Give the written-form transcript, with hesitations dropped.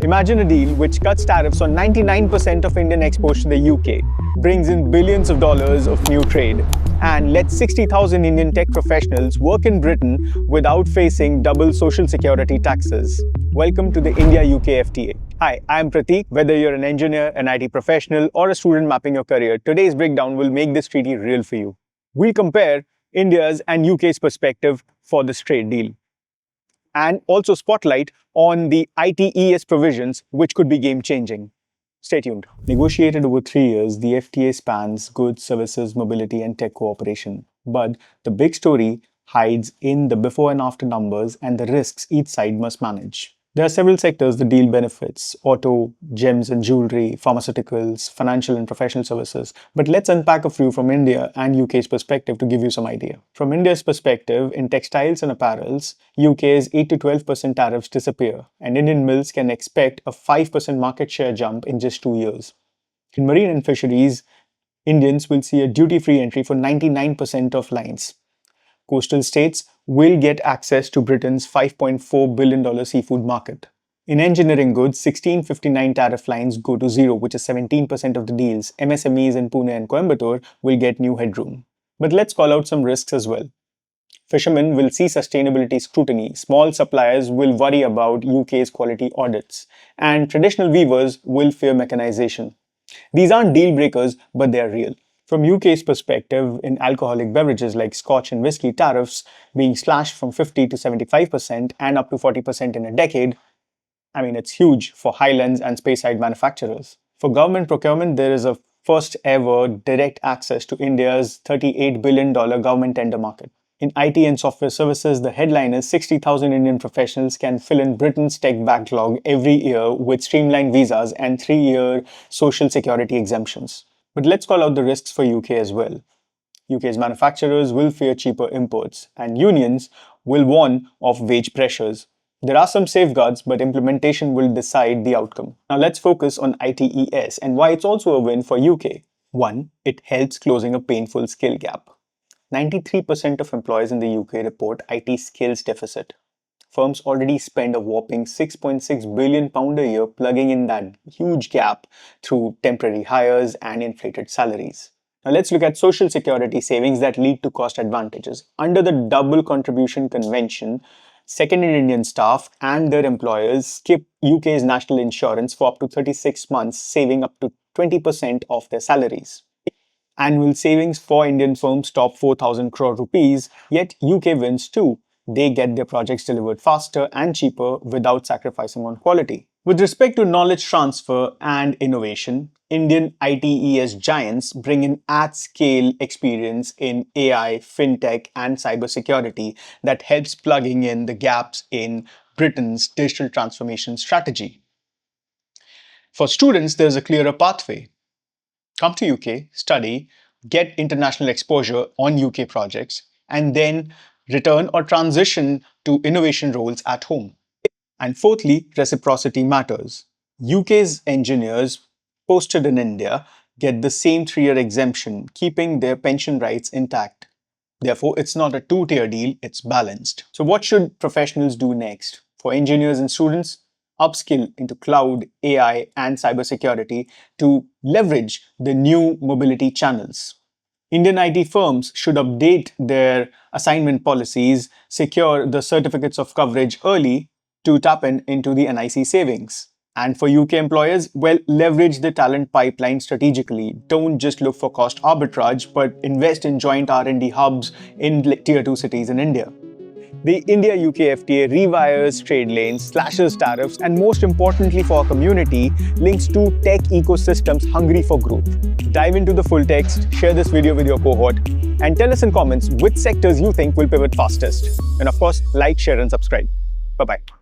Imagine a deal which cuts tariffs on 99% of Indian exports to the UK, brings in billions of dollars of new trade, and lets 60,000 Indian tech professionals work in Britain without facing double social security taxes. Welcome to the India-UK FTA. Hi, I'm Prateek. Whether you're an engineer, an IT professional, or a student mapping your career, today's breakdown will make this treaty real for you. We'll compare India's and UK's perspective for this trade deal, and also spotlight on the ITES provisions, which could be game-changing. Stay tuned. Negotiated over 3 years, the FTA spans goods, services, mobility, and tech cooperation. But the big story hides in the before and after numbers and the risks each side must manage. There are several sectors the deal benefits: auto, gems and jewelry, pharmaceuticals, financial and professional services. But let's unpack a few from India and UK's perspective to give you some idea. From India's perspective, in textiles and apparels, UK's 8 to 12% tariffs disappear, and Indian mills can expect a 5% market share jump in just 2 years. In marine and fisheries, Indians will see a duty-free entry for 99% of lines. Coastal states will get access to Britain's $5.4 billion seafood market. In engineering goods, 1659 tariff lines go to zero, which is 17% of the deals. MSMEs in Pune and Coimbatore will get new headroom. But let's call out some risks as well. Fishermen will see sustainability scrutiny, small suppliers will worry about UK's quality audits, and traditional weavers will fear mechanization. These aren't deal breakers, but they are real. From UK's perspective, in alcoholic beverages like scotch and whiskey, tariffs being slashed from 50 to 75% and up to 40% in a decade, it's huge for Highlands and Speyside manufacturers. For government procurement, there is a first ever direct access to India's $38 billion government tender market. In IT and software services, the headline is 60,000 Indian professionals can fill in Britain's tech backlog every year with streamlined visas and 3-year social security exemptions. But let's call out the risks for UK as well. UK's manufacturers will fear cheaper imports, and unions will warn of wage pressures. There are some safeguards, but implementation will decide the outcome. Now let's focus on ITES and why it's also a win for UK. 1. It helps closing a painful skill gap. 93% of employees in the UK report IT skills deficit. Firms already spend a whopping £6.6 billion a year plugging in that huge gap through temporary hires and inflated salaries. Now let's look at social security savings that lead to cost advantages. Under the double contribution convention, second-in Indian staff and their employers skip UK's national insurance for up to 36 months, saving up to 20% of their salaries. Annual savings for Indian firms top 4,000 crore rupees, yet UK wins too. They get their projects delivered faster and cheaper without sacrificing on quality. With respect to knowledge transfer and innovation, Indian ITES giants bring in at-scale experience in AI, fintech, and cybersecurity that helps plugging in the gaps in Britain's digital transformation strategy. For students, there's a clearer pathway. Come to UK, study, get international exposure on UK projects, and then return or transition to innovation roles at home. And fourthly, reciprocity matters. UK's engineers posted in India get the same 3-year exemption, keeping their pension rights intact. Therefore, it's not a two-tier deal, it's balanced. So what should professionals do next? For engineers and students, upskill into cloud, AI, and cybersecurity to leverage the new mobility channels. Indian IT firms should update their assignment policies, secure the certificates of coverage early to tap into the NIC savings. And for UK employers, leverage the talent pipeline strategically. Don't just look for cost arbitrage, but invest in joint R&D hubs in tier 2 cities in India. The India-UK FTA rewires trade lanes, slashes tariffs, and most importantly for our community, links to tech ecosystems hungry for growth. Dive into the full text, share this video with your cohort, and tell us in comments which sectors you think will pivot fastest. And of course, like, share, and subscribe. Bye-bye.